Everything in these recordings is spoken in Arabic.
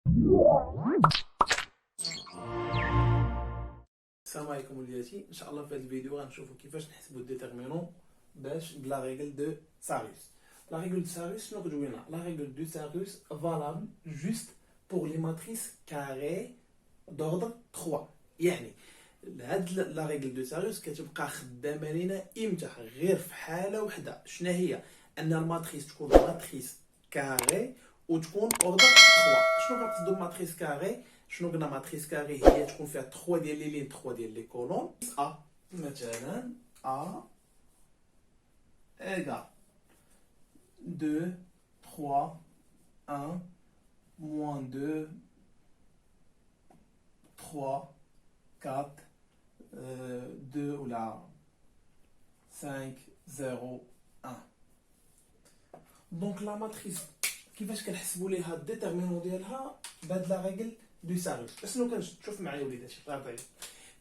السلام عليكم وليداتي. ان شاء الله في هذا الفيديو غنشوفوا كيفاش نحسبوا الديترمينون باش بلا ريغل دو ساريوس. لا ريغل دو ساريوس شنو كتقول لنا؟ لا ريغل دو ساريوس فالابل جوست بور لي ماتريس كاري دوردر 3. يعني هاد لا ريغل دو ساريوس كتبقى خدامه لينا امتى؟ غير في حاله وحده. شنو هي؟ ان الماتريس تكون ماتريس كاري وتكون اوردر 3. شنو كنقصدوا بماتريس كاري؟ شنو قلنا؟ ماتريس كاري هي تكون فيها 3 ديال لي لين 3 ديال لي كولون. ا مثلا ا ايغال 2 3 1 موان 2 3 4 2 ولا 5 0 1. دونك لا ماتريس كيفاش كنحسبوا ليها الديترمينون ديالها بهاد لا ريغل دو ساريوس؟ شنو كنشوف معايا وليداتي؟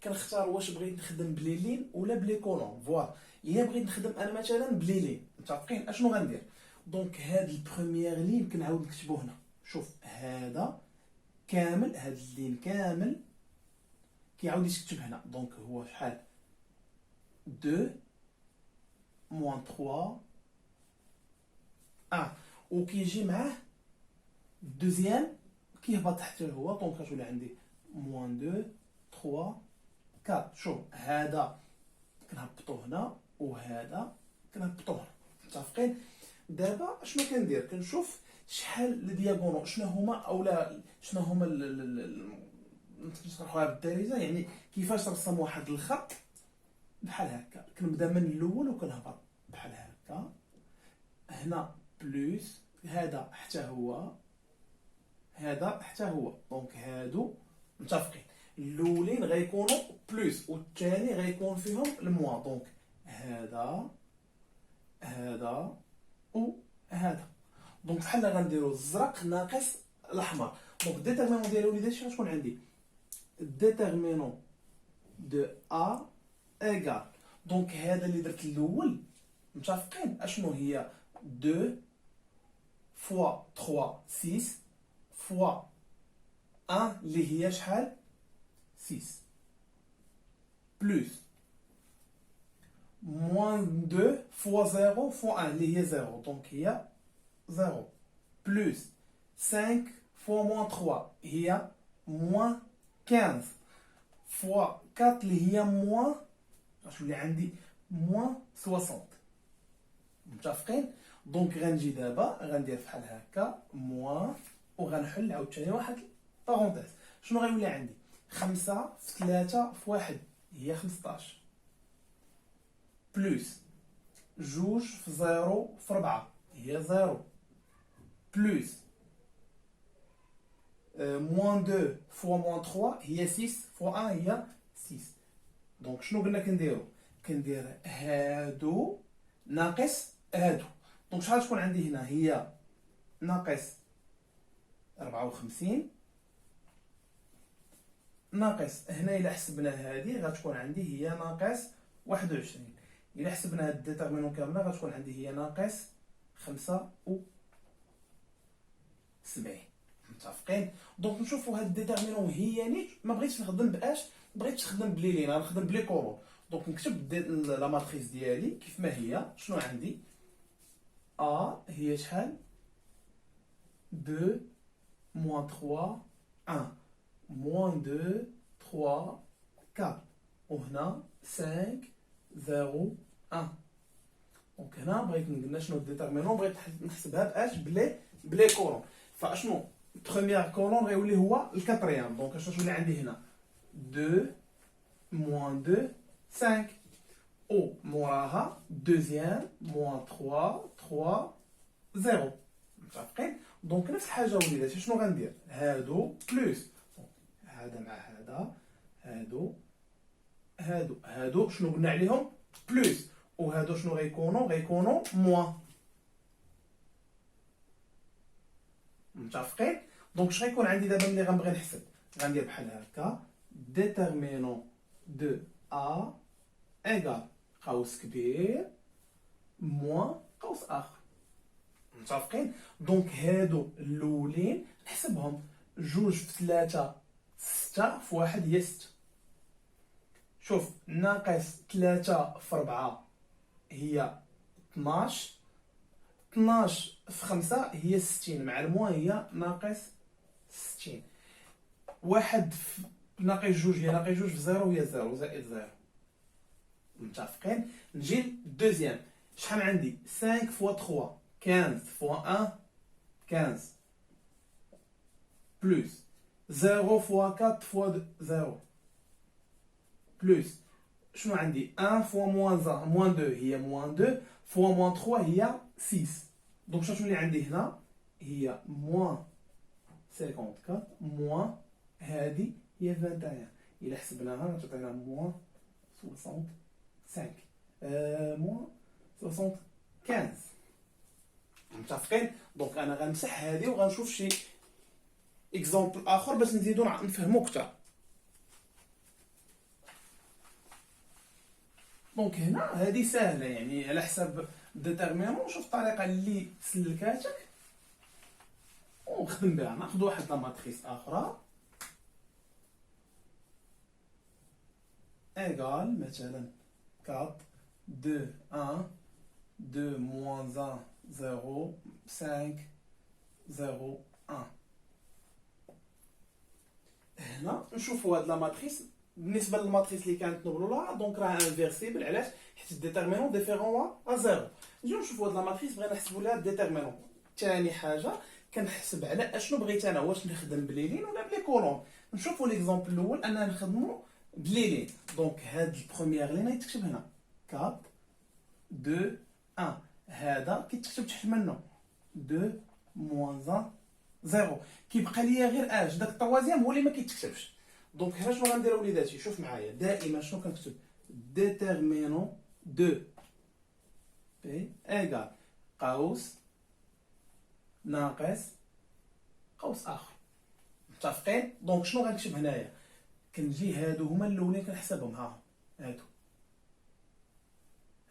كنختار واش بغيت نخدم بلي لين ولا بلي كولون. فوالا الا بغيت نخدم انا مثلا بلي لين، متفقين اشنو غندير؟ دونك هاد البروميير لين كنعاود نكتبو هنا. شوف هذا كامل، هاد اللين كامل كيعاود يتكتب هنا. دونك هو شحال؟ 2 موان 3 وكيجي معاه الدوزيام كيهبط حتى هو. دونك غتولي عندي موان 2 3 4. شوف هذا كنهبطو هنا وهذا كنهبطو هنا، متفقين؟ دابا اشنو كندير؟ كنشوف شحال لي دياغونو شنو هما، اولا شنو هما نشرحوها بالدارجه. يعني كيفاش نرسم واحد الخط بحال هكا. كنبدا من الاول وكنهبط بحال هكا. هنا بلوس هذا حتى هو، هذا حتى هو. دونك هادو متفقين. الاولين غيكونوا بلوس والثاني غيكون فيهم الموا. دونك هذا هذا وهذا. دونك بحال غنديروا الزرق ناقص الاحمر. دونك الديترمينون ديال وليداتي شنو تكون عندي؟ الديترمينون دو ا ايغال. دونك هذا اللي درت الاول، متفقين؟ اشنو هي؟ 2 فوا 3 6 فوا 1 اللي هي شحال؟ 6 بلوس موان 2 فوا 0 فوا 1 اللي هي 0. دونك هي 0 بلوس 5 فوا موان 3 هي موان 15 فوا 4 اللي هي موان، غتولي عندي موان 60. متفقين؟ دونك غنجي دابا غندير بحال هكا موان وغنحل عاوتاني واحد بارونتيز. شنو غيولي عندي؟ 5 في 3 في 1 هي 15 بلوس 2 في 0 في 4 هي 0 بلوس موان 2 فوا موان 3 هي 6 فوا 1 هي 6. دونك شنو قلنا كنديرو؟ كندير هادو ناقص هادو. دونك شحال تكون عندي هنا؟ هي ناقص 54 ناقص هنا. الا حسبنا هذه غتكون عندي هي ناقص 21. الا حسبنا هاد الديترمينون كامله غتكون عندي هي ناقص 75. متفقين؟ دونك نشوفوا هاد الديترمينون هي نيت. ما بغيتش نخدم باش بغيت نخدم بلي لين، غنخدم بلي كولون. دونك نكتب لا ماتريس ديالي كيف ما هي. شنو عندي؟ ا هي شحال؟ 2 موان 3 1 موان 2 3 4 وهنا 5 0 1. دونك هنا بغيت قلنا شنو الديترمينون؟ بغيت نحسبها باش بلي كولون. فاشنو بروميير كولون غيولي هو الكاتريام. دونك اشنو تولي عندي هنا؟ 2 موان 2 5 او موراها دوزيام موان 3 3 0. متفقين؟ دونك نفس الحاجه وليداتي. شنو غندير؟ هادو بلوس هذا مع هذا، هادو شنو قلنا عليهم؟ بلوس. وهادو شنو غيكونوا موان. متفقين؟ دونك اش غيكون عندي دابا ملي غنبغي نحسب؟ غندير بحال هكا ديترمينون دو ا ايغال قوس كبير موان قوس اخر. متفقين؟ دونك هادو الاولين نحسبهم جوج في 3 6 في 1 هي 6. شوف ناقص 3 في 4 هي 12. 12 في 5 هي 60 مع الموا هي ناقص 60. واحد في ناقص جوج هي ناقص جوج في 0 هي 0 زائد 0. متفقين؟ نجي للدوزيام. شحال عندي 5 فوا 3 15 فوا 1 15 بلس 0 فوا 4 فوا 0 بلس شنو عندي 1 فوا موان 1 موان 2 هي موان 2 فوا موان 3 هي 6. دونك شنو اللي عندي هنا هي موان 54 موان هذه هي 21. الا حسبناها تعطينا موان 65 موان 75. متفقين؟ دونك انا غنمسح هذه وغنشوف شي اكزومبل اخر باش نزيدو نفهمو اكثر. دونك هنا هذه سهله يعني على حساب ديتيرمينون. شوف الطريقه اللي سلكاتك ونخدم بها. ناخذ واحد لا ماتريس اخرى ايغال مثلا 4 2 1 2 موان 1 0 5 0 1. هنا نشوفوا هاد لا ماتريس بالنسبه للماتريس اللي كانت نبلوها دونك راه انفيرسيبل. علاش؟ حيت الديتيرمينون ديفيرون ا 0. نجيو نشوفوا هاد لا ماتريس بغينا نحسبوا لها الديتيرمينون. ثاني حاجه كنحسب على اشنو بغيت انا، واش نخدم بلي لين ولا بلي كولون. نشوفوا ليكزامبل الاول اننا نخدموا بلي لين. دونك هاد البروميير لين غيتكتب هنا 4 2 1. هذا كيتكتب تحت منه 2 موان 1 0. كيبقى ليا غير اش داك الطوازيام هو اللي ما كيتكتبش. دونك هنا شنو غندير وليداتي؟ شوف معايا دائما شنو كنكتب ديتيرمينون دو بي ايغال قوس ناقص قوس اخر. متفقين؟ دونك شنو غنكتب هنايا؟ كنجي هادو هما الاولين كنحسبهم. ها هادو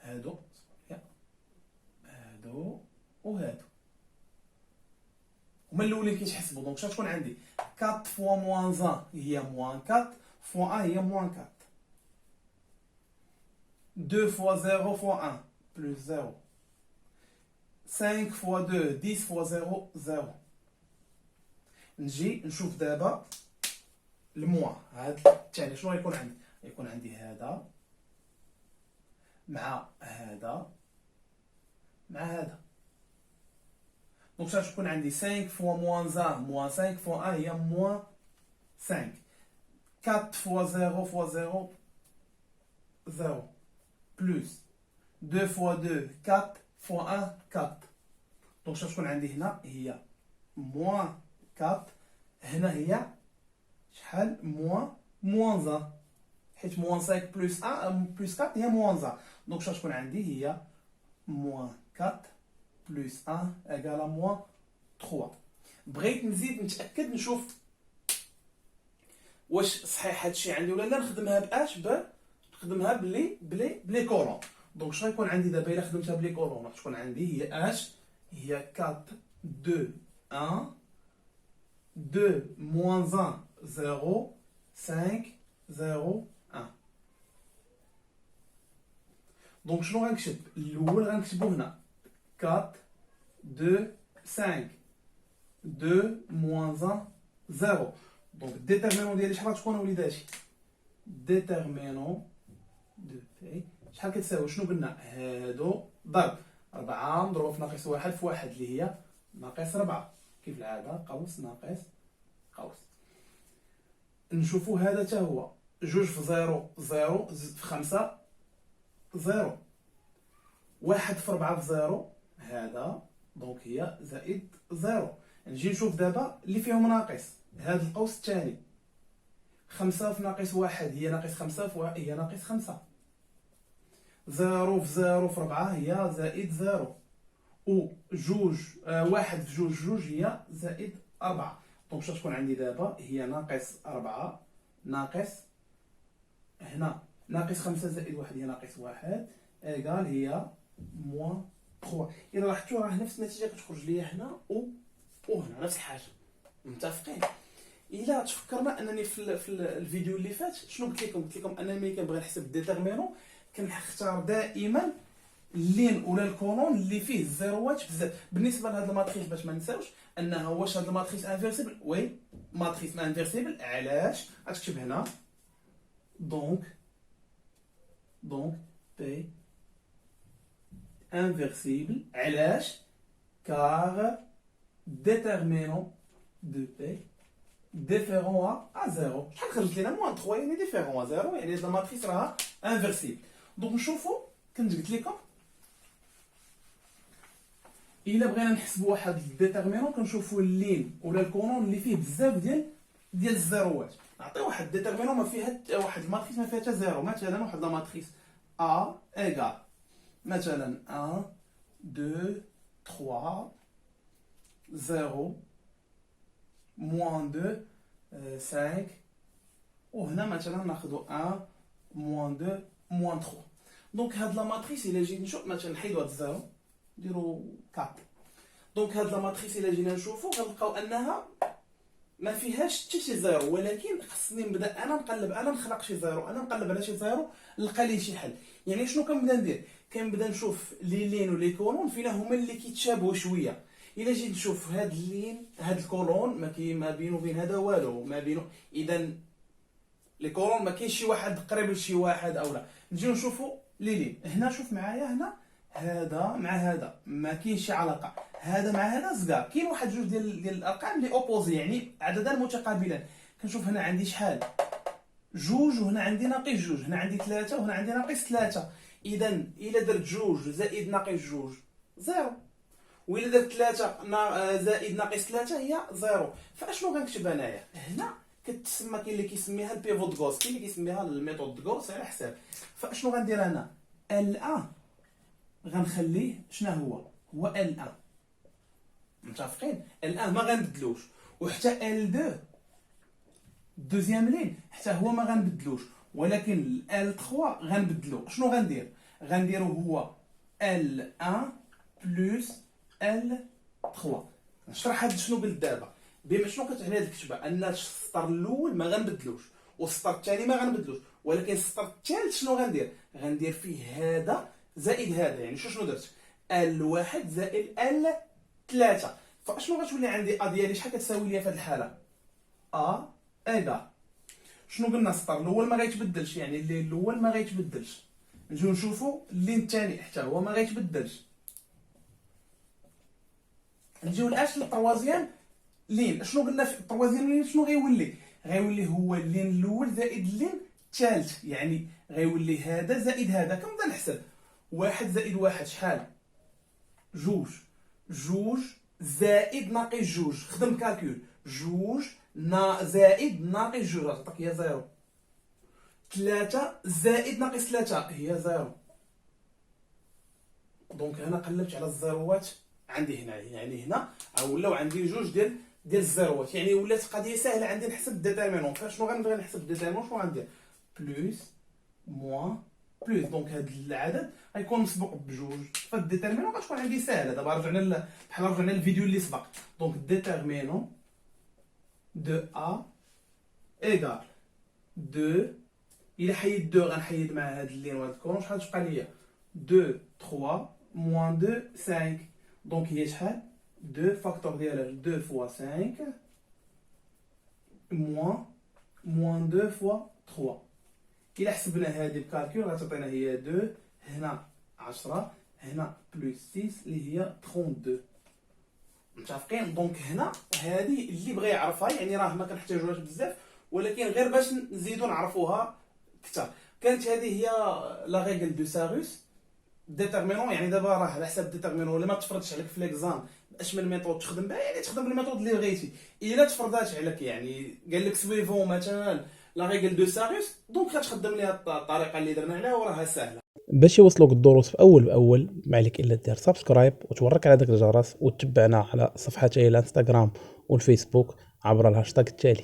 هادو هادو وهادو هما الاولين كيتحسبوا. دونك شنو تكون عندي 4 فوا موان 1 هي موان 4 فوا 1 هي موان 4. 2 فوا 0 فوا 1 بلس 0. 5 فوا 2 10 فوا 0 0. نجي نشوف دابا الموا. هاد الثاني شنو غيكون عندي؟ غيكون عندي هذا مع هذا مع هذا. دونك شنو تكون عندي 5 فوا موان 1 موان 5 فوا 1 هي موان 5. 4 فوا 0 فوا 0 0 بلس 2 فوا 2 4 فوا 1 4. دونك شنو تكون عندي هنا هي موان 4. هنا هي شحال موان 1 حيت موان 5 بلس 1 بلس 4 هي موان 1. دونك شنو تكون عندي هي موان 4 بلس 1 ايكال موان 3. بغيت نزيد نتاكد نشوف واش صحيح هادشي عندي ولا لا. نخدمها باش نخدمها بلي كولون. دونك شنو غيكون عندي دابا الا خدمتها بلي كولون؟ راح تكون عندي هي اش هي 4 2 1 2 موان 1 0 5 0 1. دونك شنو غنكتب؟ الاول غنكتبو هنا 4 2 5 2 موان 1 0. دونك الديتيرمينون ديالي شحال غتكون وليداتي؟ ديتيرمينون دو بي شحال كتساوي؟ شنو قلنا؟ هادو ضرب 4 مضروب في ناقص 1 في 1 اللي هي ناقص 4 كيف العاده قوس ناقص قوس. نشوفوا هذا حتى هو 2 في 0 0 زد في 5 0 1 في 4 في 0 هذا دونك هي زائد 0. نجي نشوف دابا اللي فيهم ناقص. هذا القوس الثاني 5 في ناقص 1 هي ناقص 5 في 1 هي ناقص 5. 0 في 0 في 4 هي زائد 0 و جوج 1 في جوج جوج هي زائد 4. دونك شنو تكون عندي دابا؟ هي ناقص 4 ناقص هنا ناقص 5 زائد 1 هي ناقص 1 ايكال هي موان 3. إلا لاحظتوا راه نفس النتيجة كتخرج ليا هنا وهنا نفس الحاجة. متفقين؟ الا تفكرنا انني في الفيديو اللي فات شنو قلت لكم انني ملي كنبغي نحسب ديتيرمينون كنختار دائما اللين ولا الكولون اللي فيه الزيروات بزاف. بالنسبه لهاد الماتريس باش ما نساوش انها واش هاد الماتريس انفيرسيبل، وي ماتريس ما انفيرسيبل. علاش؟ غتكتب هنا دونك بي انفيرسيبل. علاش؟ كار déterminant de P différent à 0. شحال خرجت لنا؟ موان 3 يعني ديفيرون à 0، يعني هاد الماتريس راها انفيرسيبل. دونك نشوفوا كنت قلت لكم الا بغينا نحسبوا واحد الديتيرمينون كنشوفوا اللين ولا الكولون اللي فيه بزاف ديال الزيروات. نعطيو واحد الديتيرمينون ما فيها واحد الماتريس ما فيها حتى زيرو. مثلا واحد لا ماتريس A ايغال مثلا 1 2 3 0 moins 2 5. وهنا مثلا ناخذ 1 moins 2 moins 3. دونك هاد لا ماتريس الا جيت نشوف مثلا نحيدو هاد الزيرو نديرو 4. دونك هاد لا ماتريس الا جينا نشوفو غنلقاو انها ما فيهاش حتى شي زيرو، ولكن خصني نبدا انا نقلب، انا نخلق شي زيرو، انا نقلب على شي زيرو نلقى ليه شي حل. يعني شنو كنبدا ندير؟ كنبدا نشوف لي لين ولي كولون فينا هما اللي كيتشابهوا شويه. الا جيت نشوف هاد اللين هاد الكولون ما بينه وبين هذا والو، ما بينه، اذا لي كولون ما كاينش شي واحد قريب لشي واحد او لا. نجيو نشوفوا لي لين. هنا شوف معايا، هنا هذا مع هذا ما كاينش شي علاقه، هذا مع هذا صغار. كاين واحد جوج ديال الارقام اللي اوبوزي، يعني عددان متقابلان. كنشوف هنا عندي شحال؟ جوج، وهنا عندي ناقص جوج، هنا عندي ثلاثة وهنا عندي ناقص ثلاثة. اذا الا درت جوج زائد ناقص جوج زيرو، وإلا درت 3 زائد ناقص 3 هي 0. فاشنو غنكتب انايا؟ هنا كتسمى، كاين اللي كيسميها البيفو د غوس، كاين اللي كيسميها الميثود د غوس على حساب. فاشنو غندير انا؟ ال1 غنخليه شنو هو ال1. متفقين؟ ال1 ما غنبدلوش، وحتى ال2 دوزيام لين حتى هو ما غنبدلوش، ولكن ال3 غنبدلو. شنو غندير؟ غنديرو هو ال1 بلس L3. نشرح هاد شنو قلت دابا. بما شنو كتعني هاد الكتابه؟ ان السطر الاول ما غنبدلوش والسطر الثاني ما غنبدلوش، ولكن السطر الثالث شنو غندير؟ غندير فيه هذا زائد هذا. يعني شنو درت؟ L1 زائد L3. فاشنو غتولي عندي ا ديالي؟ شحال كتساوي ليا في هاد الحاله؟ ا ايغال شنو قلنا؟ السطر الاول ما غيتبدلش، يعني اللين الاول ما غيتبدلش. نجيو نشوفوا اللين الثاني حتى هو ما غيتبدلش. نجيو لاش للطروازيام لين. شنو قلنا في الطروازيام لين؟ شنو غيولي؟ غيولي هو اللين الاول زائد اللين الثالث، يعني غيولي هذا زائد هذا. كنبدا نحسب 1 زائد 1 شحال؟ جوج. جوج زائد ناقص جوج، خدم كالكول. جوج زائد ناقص جوج عطاك هي 0. 3 زائد ناقص 3 هي 0. دونك هنا قلبت على الزيروات عندي هنا، يعني هنا ولاو عندي جوج ديال الزيروات، يعني ولات قضيه سهله عندي نحسب الديتيرمينون. فشنو غنبغي نحسب الديتيرمينون؟ شنو غندير؟ بلس موان بلس. دونك هذا العدد غيكون مسبوق بجوج، فالديتيرمينون غتكون عندي ساهله. دابا رجعنا بحال رجعنا للفيديو اللي سبق. دونك الديتيرمينون دو ا ايغال 2. الا حيد 2 غنحيد مع هاد اللين وهاد الكولون، شحال تبقى ليا؟ 2 3 موان 2 5. دونك هي شحال؟ 2 فاكتور ديالها 2 فوا 5 موان 2 فوا 3. إلا حسبنا هذه بكالكول غتعطينا هي 2 هنا 10 هنا بلس 6 اللي هي 32. متفقين؟ دونك هنا هذه اللي بغى يعرفها، يعني راه ما كنحتاجوهاش بزاف، ولكن غير باش نزيدو نعرفوها كثر. كانت هذه هي لا ريغل دو ساروس ديتيرمينون. يعني دابا راه على حساب ديتيرمينون اللي ما تفرضش عليك في ليكزام اش من ميثود تخدم بها، يعني تخدم بالميثود اللي بغيتي. الا تفرضات عليك، يعني قال لك سويفون مثلا لا ريغل دو ساروس، دونك غتخدم ليها الطريقه اللي درنا عليها وراها سهله. باش يوصلوك الدروس في اول باول ما عليك الا دير سبسكرايب وتورك على داك الجرس وتتبعنا على صفحتي الانستغرام والفيسبوك عبر الهاشتاغ التالي.